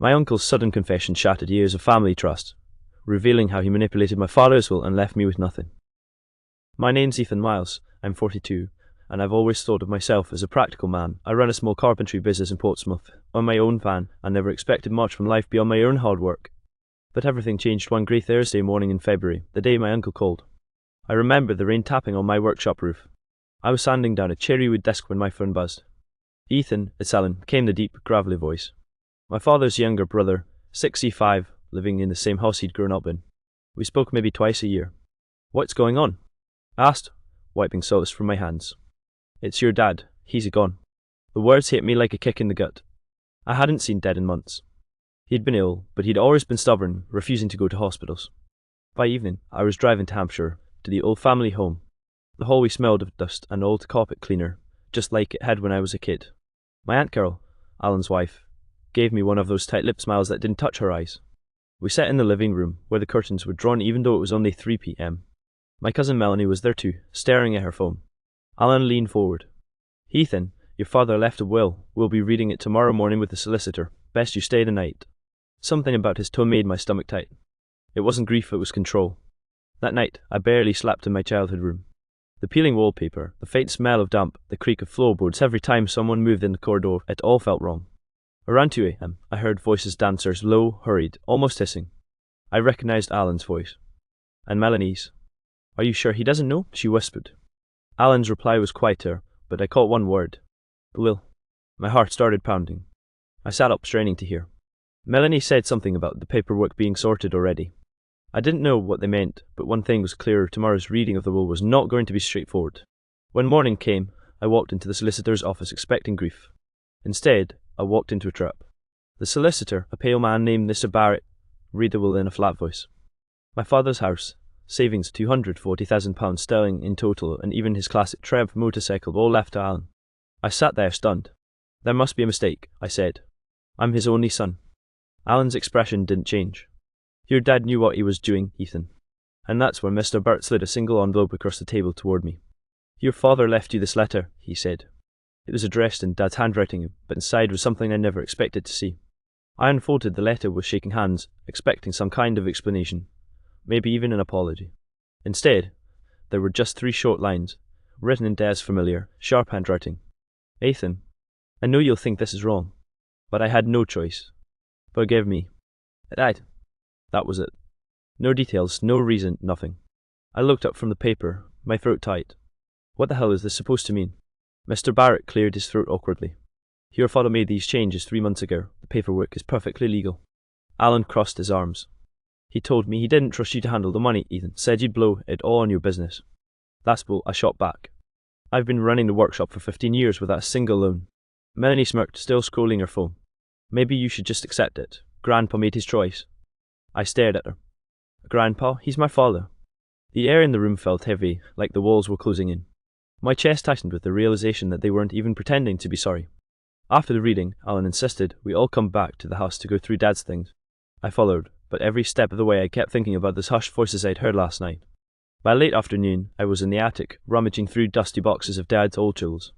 My uncle's sudden confession shattered years of family trust, revealing how he manipulated my father's will and left me with nothing. My name's Ethan Miles. I'm 42, and I've always thought of myself as a practical man. I run a small carpentry business in Portsmouth, on my own van, and never expected much from life beyond my own hard work. But everything changed one grey Thursday morning in February, the day my uncle called. I remember the rain tapping on my workshop roof. I was sanding down a cherrywood desk when my phone buzzed. "Ethan, it's Alan," came the deep, gravelly voice. My father's younger brother, 65, living in the same house he'd grown up in. We spoke maybe twice a year. "What's going on?" I asked, wiping sawdust from my hands. "It's your dad. He's gone." The words hit me like a kick in the gut. I hadn't seen Dad in months. He'd been ill, but he'd always been stubborn, refusing to go to hospitals. By evening, I was driving to Hampshire, to the old family home. The hallway smelled of dust and old carpet cleaner, just like it had when I was a kid. My Aunt Carol, Alan's wife, gave me one of those tight-lipped smiles that didn't touch her eyes. We sat in the living room, where the curtains were drawn even though it was only 3 p.m. My cousin Melanie was there too, staring at her phone. Alan leaned forward. "Ethan, your father left a will. We'll be reading it tomorrow morning with the solicitor. Best you stay the night." Something about his tone made my stomach tight. It wasn't grief, it was control. That night, I barely slept in my childhood room. The peeling wallpaper, the faint smell of damp, the creak of floorboards every time someone moved in the corridor, it all felt wrong. Around 2 a.m., I heard voices downstairs, low, hurried, almost hissing. I recognized Alan's voice. And Melanie's. "Are you sure he doesn't know?" she whispered. Alan's reply was quieter, but I caught one word. "Will." My heart started pounding. I sat up, straining to hear. Melanie said something about the paperwork being sorted already. I didn't know what they meant, but one thing was clear: tomorrow's reading of the will was not going to be straightforward. When morning came, I walked into the solicitor's office expecting grief. Instead, I walked into a trap. The solicitor, a pale man named Mr. Barrett, read the will in a flat voice. My father's house, savings £240,000 sterling in total, and even his classic Trev motorcycle all left to Alan. I sat there stunned. "There must be a mistake," I said. "I'm his only son." Alan's expression didn't change. "Your dad knew what he was doing, Ethan." And that's when Mr. Burt slid a single envelope across the table toward me. "Your father left you this letter," he said. It was addressed in Dad's handwriting, but inside was something I never expected to see. I unfolded the letter with shaking hands, expecting some kind of explanation, maybe even an apology. Instead, there were just 3 short lines, written in Dad's familiar, sharp handwriting. "Ethan, I know you'll think this is wrong, but I had no choice. Forgive me. I died." That was it. No details, no reason, nothing. I looked up from the paper, my throat tight. What the hell is this supposed to mean? Mr. Barrett cleared his throat awkwardly. "Your father made these changes 3 months ago. The paperwork is perfectly legal." Alan crossed his arms. "He told me he didn't trust you to handle the money, Ethan. Said you'd blow it all on your business." "That's bull," I shot back. "I've been running the workshop for 15 years without a single loan." Melanie smirked, still scrolling her phone. "Maybe you should just accept it. Grandpa made his choice." I stared at her. "Grandpa? He's my father." The air in the room felt heavy, like the walls were closing in. My chest tightened with the realization that they weren't even pretending to be sorry. After the reading, Alan insisted we all come back to the house to go through Dad's things. I followed, but every step of the way I kept thinking about those hushed voices I'd heard last night. By late afternoon, I was in the attic, rummaging through dusty boxes of Dad's old tools.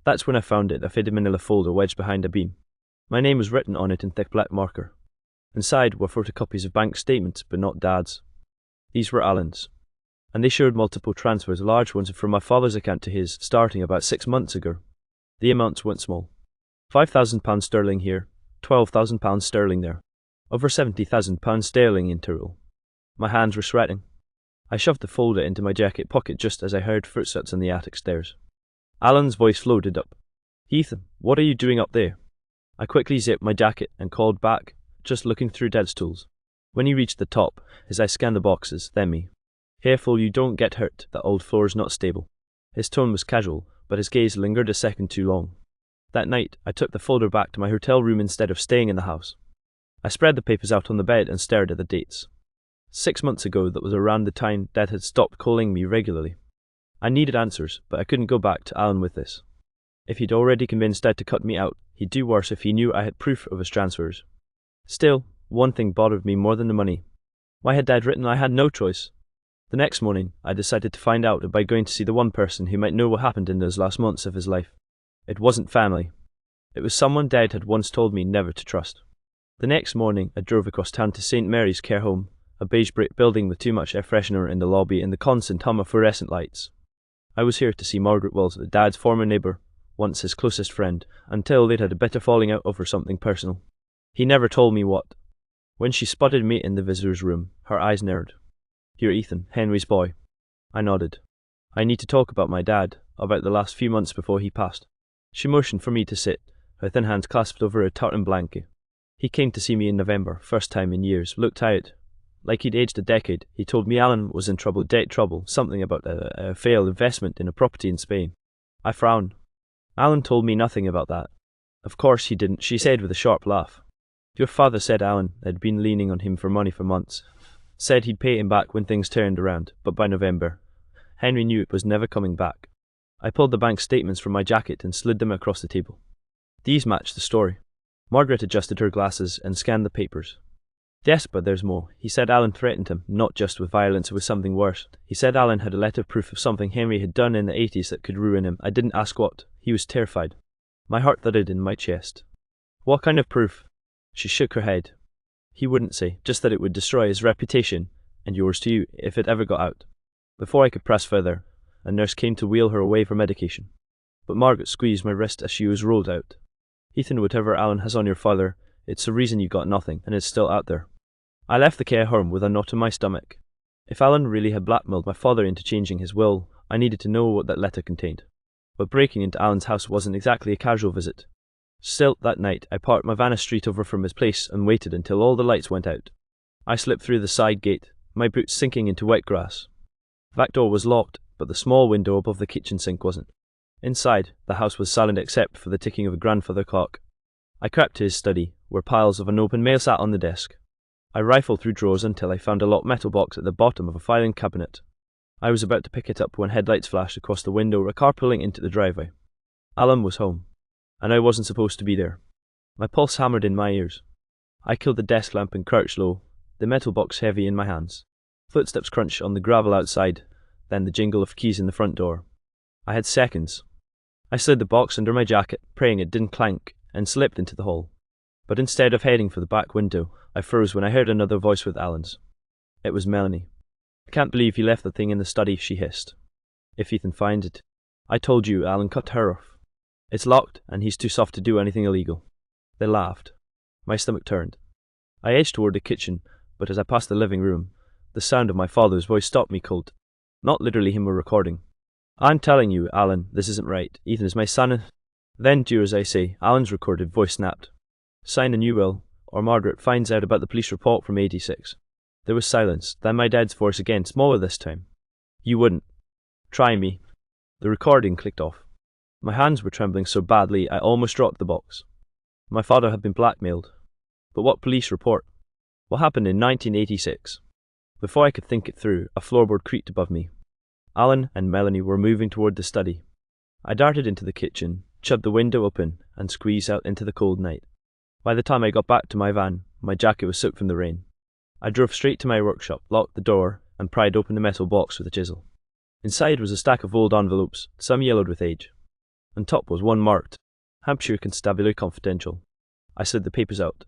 That's when I found it, a faded manila folder wedged behind a beam. My name was written on it in thick black marker. Inside were photocopies of bank statements, but not Dad's. These were Alan's. And they showed multiple transfers, large ones from my father's account to his, starting about 6 months ago. The amounts weren't small. £5,000 sterling here, £12,000 sterling there. Over £70,000 sterling in total. My hands were sweating. I shoved the folder into my jacket pocket just as I heard footsteps on the attic stairs. Alan's voice floated up. "Ethan, what are you doing up there?" I quickly zipped my jacket and called back, just looking through Dad's tools. When he reached the top, his eyes scanned the boxes, then me. "Careful you don't get hurt, that old floor's not stable." His tone was casual, but his gaze lingered a second too long. That night, I took the folder back to my hotel room instead of staying in the house. I spread the papers out on the bed and stared at the dates. 6 months ago, that was around the time Dad had stopped calling me regularly. I needed answers, but I couldn't go back to Alan with this. If he'd already convinced Dad to cut me out, he'd do worse if he knew I had proof of his transfers. Still, one thing bothered me more than the money. Why had Dad written I had no choice? The next morning, I decided to find out by going to see the one person who might know what happened in those last months of his life. It wasn't family. It was someone Dad had once told me never to trust. The next morning, I drove across town to St. Mary's Care Home, a beige brick building with too much air freshener in the lobby and the constant hum of fluorescent lights. I was here to see Margaret Wills, Dad's former neighbour, once his closest friend, until they'd had a bitter falling out over something personal. He never told me what. When she spotted me in the visitor's room, her eyes narrowed. "You're Ethan, Henry's boy." I nodded. "I need to talk about my dad, about the last few months before he passed." She motioned for me to sit, her thin hands clasped over a tartan blanket. "He came to see me in November, first time in years, looked tired. Like he'd aged a decade. He told me Alan was in trouble, debt trouble, something about a failed investment in a property in Spain." I frowned. "Alan told me nothing about that." "Of course he didn't," she said with a sharp laugh. "Your father said Alan had been leaning on him for money for months. Said he'd pay him back when things turned around, but by November, Henry knew it was never coming back." I pulled the bank statements from my jacket and slid them across the table. These matched the story. Margaret adjusted her glasses and scanned the papers. "Yes, but there's more. He said Alan threatened him, not just with violence, with something worse. He said Alan had a letter proof of something Henry had done in the 80s that could ruin him. I didn't ask what. He was terrified." My heart thudded in my chest. "What kind of proof?" She shook her head. "He wouldn't say, just that it would destroy his reputation, and yours too, if it ever got out." Before I could press further, a nurse came to wheel her away for medication. But Margaret squeezed my wrist as she was rolled out. "Ethan, whatever Alan has on your father, it's the reason you got nothing, and it's still out there." I left the care home with a knot in my stomach. If Alan really had blackmailed my father into changing his will, I needed to know what that letter contained. But breaking into Alan's house wasn't exactly a casual visit. Still, that night, I parked my van a street over from his place and waited until all the lights went out. I slipped through the side gate, my boots sinking into wet grass. The back door was locked, but the small window above the kitchen sink wasn't. Inside, the house was silent except for the ticking of a grandfather clock. I crept to his study, where piles of unopened mail sat on the desk. I rifled through drawers until I found a locked metal box at the bottom of a filing cabinet. I was about to pick it up when headlights flashed across the window, a car pulling into the driveway. Alan was home, and I wasn't supposed to be there. My pulse hammered in my ears. I killed the desk lamp and crouched low, the metal box heavy in my hands. Footsteps crunched on the gravel outside, then the jingle of keys in the front door. I had seconds. I slid the box under my jacket, praying it didn't clank, and slipped into the hall. But instead of heading for the back window, I froze when I heard another voice with Alan's. It was Melanie. "I can't believe you left the thing in the study," she hissed. "If Ethan finds it." "I told you," Alan cut her off. "It's locked, and he's too soft to do anything illegal." They laughed. My stomach turned. I edged toward the kitchen, but as I passed the living room, the sound of my father's voice stopped me cold. Not literally him recording. "I'm telling you, Alan, this isn't right. Ethan is my son." "Then do as I say," Alan's recorded voice snapped. "Sign a new will, or Margaret finds out about the police report from 86. There was silence, then my dad's voice again, smaller this time. "You wouldn't. Try me." The recording clicked off. My hands were trembling so badly I almost dropped the box. My father had been blackmailed. But what police report? What happened in 1986? Before I could think it through, a floorboard creaked above me. Alan and Melanie were moving toward the study. I darted into the kitchen, shoved the window open, and squeezed out into the cold night. By the time I got back to my van, my jacket was soaked from the rain. I drove straight to my workshop, locked the door, and pried open the metal box with a chisel. Inside was a stack of old envelopes, some yellowed with age. On top was one marked, Hampshire Constabulary Confidential. I slid the papers out.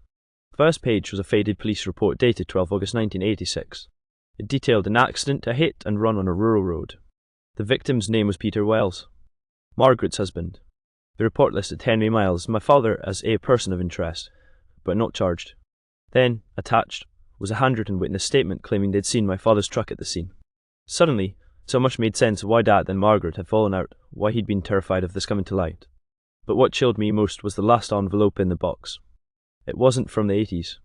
The first page was a faded police report dated 12 August 1986. It detailed an accident, a hit and run on a rural road. The victim's name was Peter Wells, Margaret's husband. The report listed Henry Miles, my father, as a person of interest, but not charged. Then, attached, was a handwritten witness statement claiming they'd seen my father's truck at the scene. Suddenly, so much made sense of why Dad and Margaret had fallen out, why he'd been terrified of this coming to light. But what chilled me most was the last envelope in the box. It wasn't from the 80s.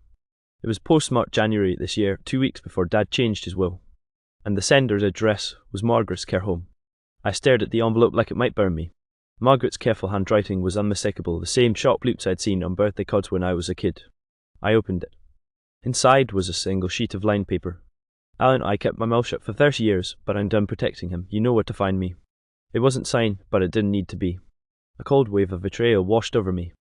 It was postmarked January this year, 2 weeks before Dad changed his will. And the sender's address was Margaret's care home. I stared at the envelope like it might burn me. Margaret's careful handwriting was unmistakable, the same sharp loops I'd seen on birthday cards when I was a kid. I opened it. Inside was a single sheet of lined paper. "Alan, I kept my mouth shut for 30 years, but I'm done protecting him. You know where to find me." It wasn't signed, but it didn't need to be. A cold wave of betrayal washed over me.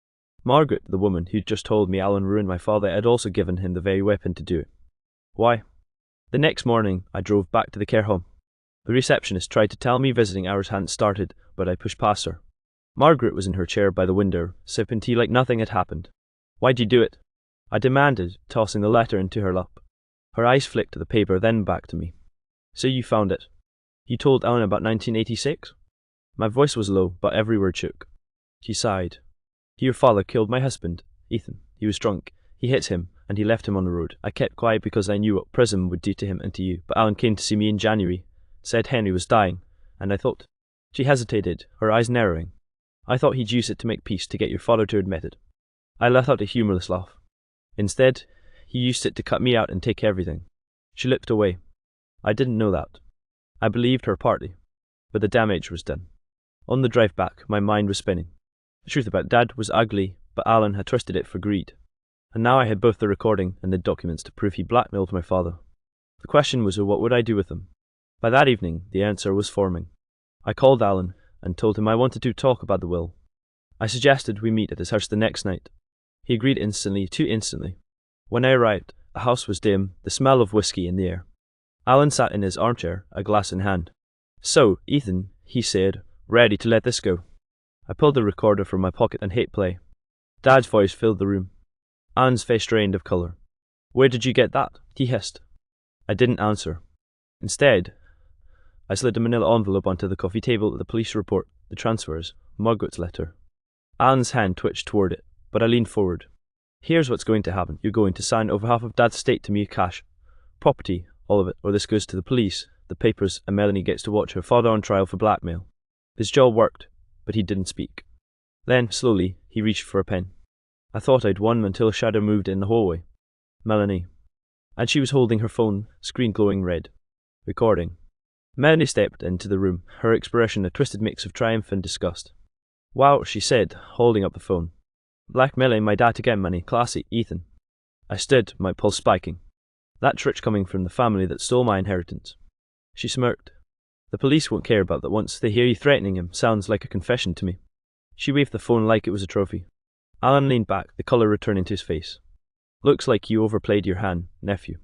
Margaret, the woman who'd just told me Alan ruined my father, had also given him the very weapon to do it. Why? The next morning, I drove back to the care home. The receptionist tried to tell me visiting hours hadn't started, but I pushed past her. Margaret was in her chair by the window, sipping tea like nothing had happened. "Why'd you do it?" I demanded, tossing the letter into her lap. Her eyes flicked at the paper, then back to me. So you found it. You told Ellen about 1986? My voice was low, but every word shook. She sighed. Your father killed my husband, Ethan. He was drunk. He hit him, and he left him on the road. I kept quiet because I knew what prison would do to him and to you, but Alan came to see me in January, said Henry was dying, and I thought... She hesitated, her eyes narrowing. I thought he'd use it to make peace, to get your father to admit it. I let out a humorless laugh. Instead, he used it to cut me out and take everything. She looked away. I didn't know that. I believed her partly, but the damage was done. On the drive back, my mind was spinning. The truth about Dad was ugly, but Alan had twisted it for greed. And now I had both the recording and the documents to prove he blackmailed my father. The question was, what would I do with them? By that evening, the answer was forming. I called Alan and told him I wanted to talk about the will. I suggested we meet at his house the next night. He agreed instantly, too instantly. When I arrived, the house was dim, the smell of whiskey in the air. Alan sat in his armchair, a glass in hand. So, Ethan, he said, ready to let this go. I pulled the recorder from my pocket and hit play. Dad's voice filled the room. Alan's face drained of colour. Where did you get that? He hissed. I didn't answer. Instead, I slid a manila envelope onto the coffee table, the police report, the transfers, Margaret's letter. Alan's hand twitched toward it, but I leaned forward. Here's what's going to happen. You're going to sign over half of Dad's estate to me cash. Property, all of it, or this goes to the police, the papers, and Melanie gets to watch her father on trial for blackmail. His jaw worked, but he didn't speak. Then, slowly, he reached for a pen. I thought I'd won until a shadow moved in the hallway. Melanie. And she was holding her phone, screen glowing red. Recording. Melanie stepped into the room, her expression a twisted mix of triumph and disgust. Wow, she said, holding up the phone. Blackmailing my dad to get money. Classy, Ethan. I stood, my pulse spiking. That's rich coming from the family that stole my inheritance. She smirked. The police won't care about that once they hear you threatening him. Sounds like a confession to me. She waved the phone like it was a trophy. Alan leaned back, the colour returning to his face. Looks like you overplayed your hand, nephew.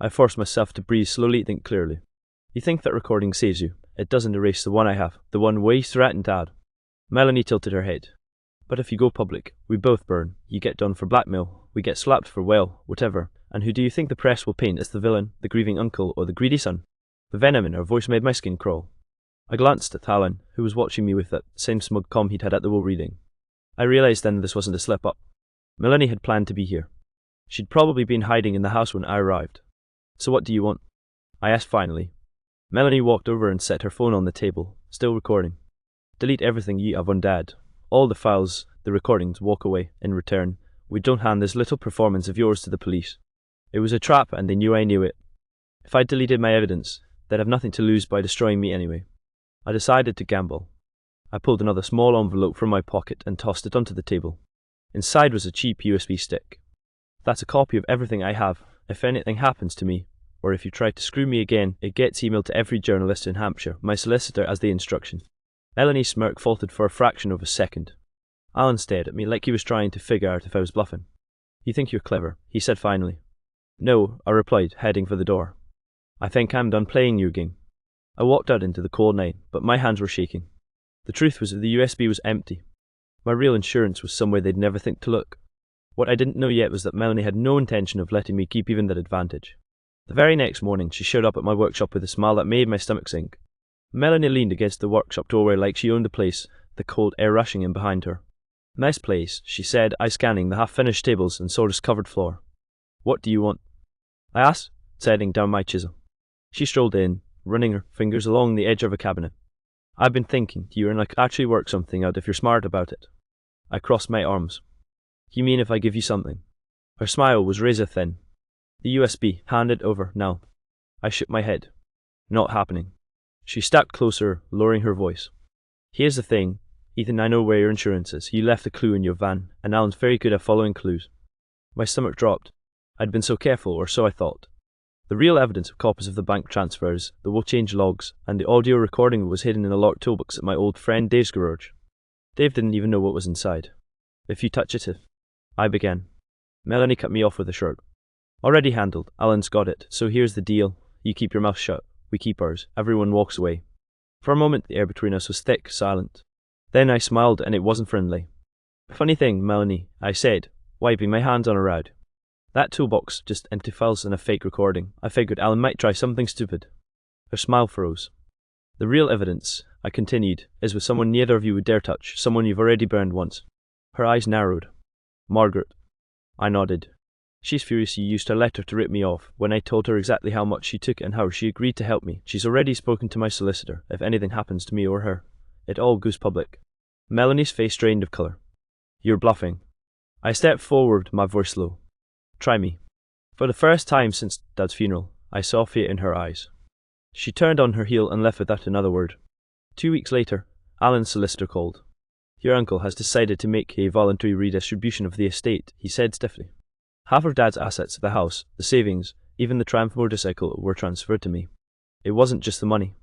I forced myself to breathe slowly, think clearly. You think that recording saves you. It doesn't erase the one I have, the one where you threatened Dad. Melanie tilted her head. But if you go public, we both burn. You get done for blackmail, we get slapped for, well, whatever. And who do you think the press will paint as the villain, the grieving uncle, or the greedy son? The venom in her voice made my skin crawl. I glanced at Alan, who was watching me with that same smug calm he'd had at the will reading. I realised then this wasn't a slip-up. Melanie had planned to be here. She'd probably been hiding in the house when I arrived. So what do you want? I asked finally. Melanie walked over and set her phone on the table, still recording. Delete everything you have on Dad. All the files, the recordings, walk away. In return, we don't hand this little performance of yours to the police. It was a trap and they knew I knew it. If I deleted my evidence, they'd have nothing to lose by destroying me anyway. I decided to gamble. I pulled another small envelope from my pocket and tossed it onto the table. Inside was a cheap USB stick. That's a copy of everything I have. If anything happens to me, or if you try to screw me again, it gets emailed to every journalist in Hampshire, my solicitor as the instruction. Melanie's smirk faltered for a fraction of a second. Alan stared at me like he was trying to figure out if I was bluffing. You think you're clever, he said finally. No, I replied, heading for the door. I think I'm done playing your game. I walked out into the cold night, but my hands were shaking. The truth was that the USB was empty. My real insurance was somewhere they'd never think to look. What I didn't know yet was that Melanie had no intention of letting me keep even that advantage. The very next morning, she showed up at my workshop with a smile that made my stomach sink. Melanie leaned against the workshop doorway like she owned the place, the cold air rushing in behind her. Nice place, she said, eye scanning the half-finished tables and sawdust-covered floor. What do you want? I asked, setting down my chisel. She strolled in, running her fingers along the edge of a cabinet. I've been thinking, you and I could actually work something out if you're smart about it. I crossed my arms. You mean if I give you something? Her smile was razor-thin. The USB, hand it over, now. I shook my head. Not happening. She stepped closer, lowering her voice. Here's the thing, Ethan, I know where your insurance is. You left a clue in your van, and Alan's very good at following clues. My stomach dropped. I'd been so careful, or so I thought. The real evidence of copies of the bank transfers, the will change logs, and the audio recording was hidden in a locked toolbox at my old friend Dave's garage. Dave didn't even know what was inside. If you touch it, I began. Melanie cut me off with a shrug. Already handled. Alan's got it. So here's the deal. You keep your mouth shut. We keep ours. Everyone walks away. For a moment, the air between us was thick, silent. Then I smiled, and it wasn't friendly. Funny thing, Melanie, I said, wiping my hands on her rod. That toolbox just empty files and a fake recording. I figured Alan might try something stupid. Her smile froze. The real evidence, I continued, is with someone neither of you would dare touch, someone you've already burned once. Her eyes narrowed. Margaret. I nodded. She's furious you used her letter to rip me off when I told her exactly how much she took and how she agreed to help me. She's already spoken to my solicitor if anything happens to me or her. It all goes public. Melanie's face drained of colour. You're bluffing. I stepped forward, my voice low. Try me. For the first time since Dad's funeral, I saw fear in her eyes. She turned on her heel and left without another word. 2 weeks later, Alan's solicitor called. Your uncle has decided to make a voluntary redistribution of the estate, he said stiffly. Half of Dad's assets, the house, the savings, even the Triumph motorcycle were transferred to me. It wasn't just the money.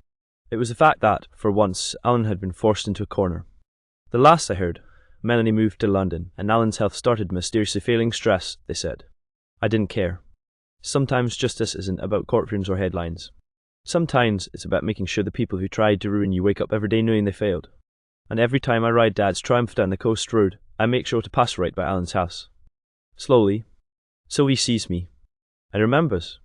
It was the fact that, for once, Alan had been forced into a corner. The last I heard, Melanie moved to London, and Alan's health started mysteriously failing. Stress, they said. I didn't care. Sometimes justice isn't about courtrooms or headlines. Sometimes it's about making sure the people who tried to ruin you wake up every day knowing they failed. And every time I ride Dad's Triumph down the coast road, I make sure to pass right by Alan's house. Slowly. So he sees me. And remembers.